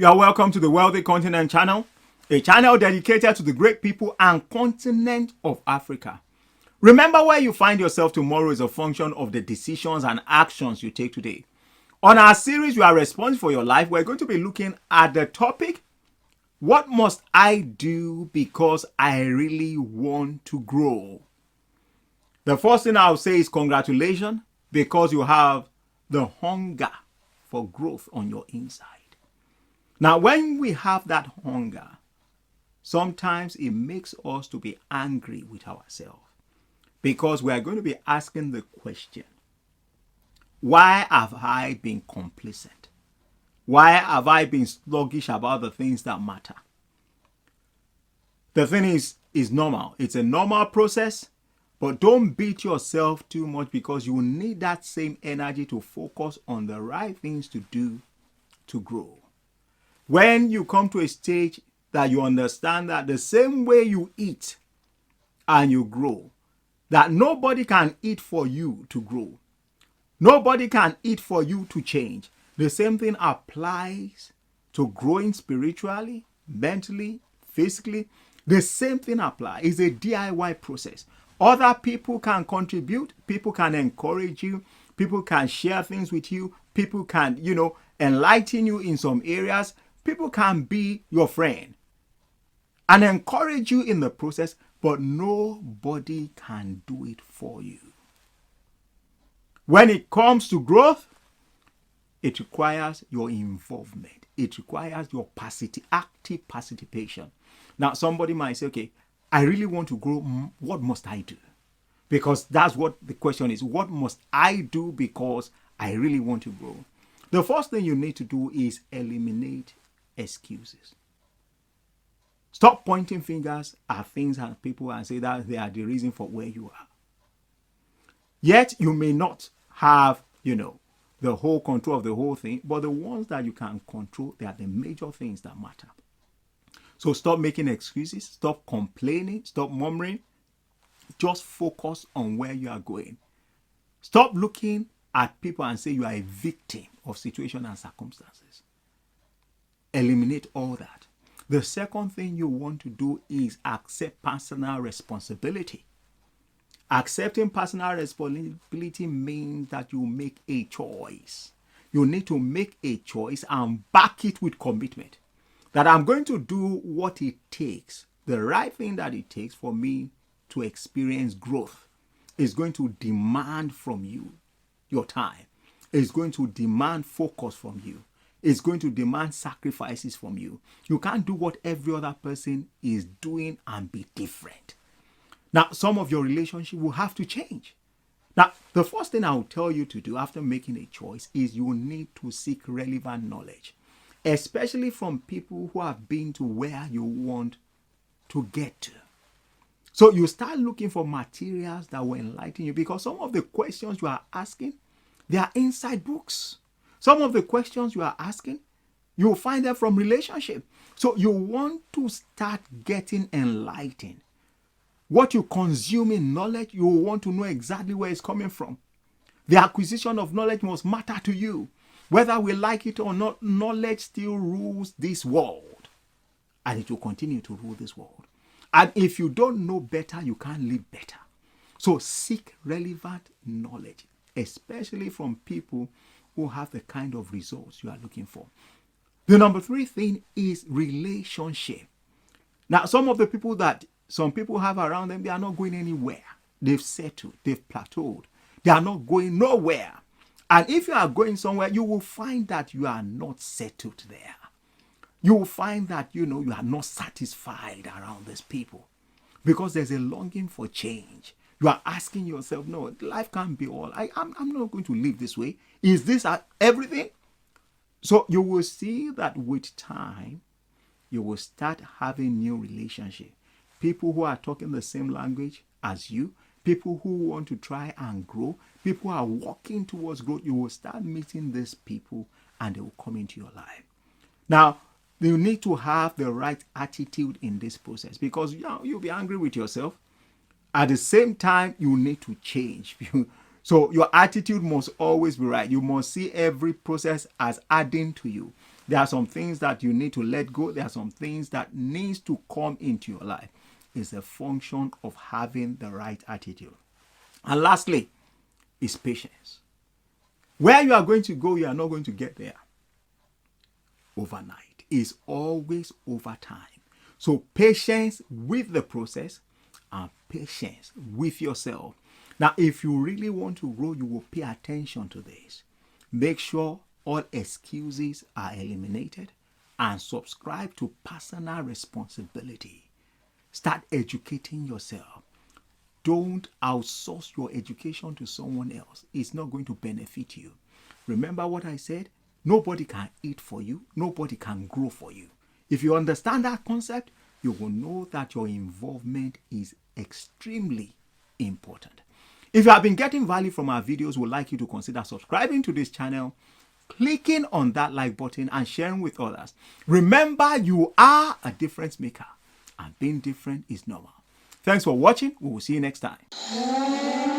You are welcome to the Wealthy Continent channel, a channel dedicated to the great people and continent of Africa. Remember, where you find yourself tomorrow is a function of the decisions and actions you take today. On our series, You Are Responsible for Your Life, we're going to be looking at the topic, what must I do because I really want to grow? The first thing I'll say is congratulations, because you have the hunger for growth on your inside. Now, when we have that hunger, sometimes it makes us to be angry with ourselves, because we are going to be asking the question, why have I been complacent? Why have I been sluggish about the things that matter? The thing is normal. It's a normal process, but don't beat yourself too much, because you need that same energy to focus on the right things to do to grow. When you come to a stage that you understand that the same way you eat and you grow, that nobody can eat for you to grow. Nobody can eat for you to change. The same thing applies to growing spiritually, mentally, physically. The same thing applies. It's a DIY process. Other people can contribute. People can encourage you. People can share things with you. People can, enlighten you in some areas. People can be your friend and encourage you in the process, but nobody can do it for you. When it comes to growth, it requires your involvement. It requires your active participation. Now, somebody might say, okay, I really want to grow. What must I do? Because that's what the question is. What must I do because I really want to grow? The first thing you need to do is eliminate excuses. Stop pointing fingers at things and people and say that they are the reason for where you are. Yet you may not have, the whole control of the whole thing, but the ones that you can control, they are the major things that matter. So stop making excuses, stop complaining, stop murmuring. Just focus on where you are going. Stop looking at people and say you are a victim of situation and circumstances. Eliminate all that. The second thing you want to do is accept personal responsibility. Accepting personal responsibility means that you make a choice. You need to make a choice and back it with commitment. That I'm going to do what it takes, the right thing that it takes for me to experience growth. Is going to demand from you your time. It's going to demand focus from you. It's going to demand sacrifices from you. You can't do what every other person is doing and be different. Now, some of your relationship will have to change. Now, the first thing I will tell you to do after making a choice is you need to seek relevant knowledge, especially from people who have been to where you want to get to. So you start looking for materials that will enlighten you, because some of the questions you are asking, they are inside books. Some of the questions you are asking, you will find them from relationship. So you want to start getting enlightened. What you consume in knowledge, you will want to know exactly where it's coming from. The acquisition of knowledge must matter to you. Whether we like it or not, knowledge still rules this world. And it will continue to rule this world. And if you don't know better, you can't live better. So seek relevant knowledge, especially from people who have the kind of results you are looking for. The number 3 thing is relationship. Now, some people have around them, they are not going anywhere. They've settled, they've plateaued. They are not going nowhere. And if you are going somewhere, you will find that you are not settled there. You will find that, you are not satisfied around these people, because there's a longing for change. You are asking yourself, no, life can't be all. I'm not going to live this way. Is this everything? So you will see that with time, you will start having new relationships. People who are talking the same language as you, people who want to try and grow, people who are walking towards growth. You will start meeting these people and they will come into your life. Now, you need to have the right attitude in this process, because you'll be angry with yourself. At the same time, you need to change. So your attitude must always be right. You must see every process as adding to you. There are some things that you need to let go. There are some things that needs to come into your life. It's a function of having the right attitude. And lastly, is patience. Where you are going to go, you are not going to get there overnight. It's always over time. So patience with the process and patience with yourself. Now, if you really want to grow, you will pay attention to this. Make sure all excuses are eliminated and subscribe to personal responsibility. Start educating yourself. Don't outsource your education to someone else. It's not going to benefit you. Remember what I said? Nobody can eat for you. Nobody can grow for you. If you understand that concept, you will know that your involvement is extremely important. If you have been getting value from our videos, we'd like you to consider subscribing to this channel, clicking on that like button, and sharing with others. Remember, you are a difference maker, and being different is normal. Thanks for watching. We will see you next time.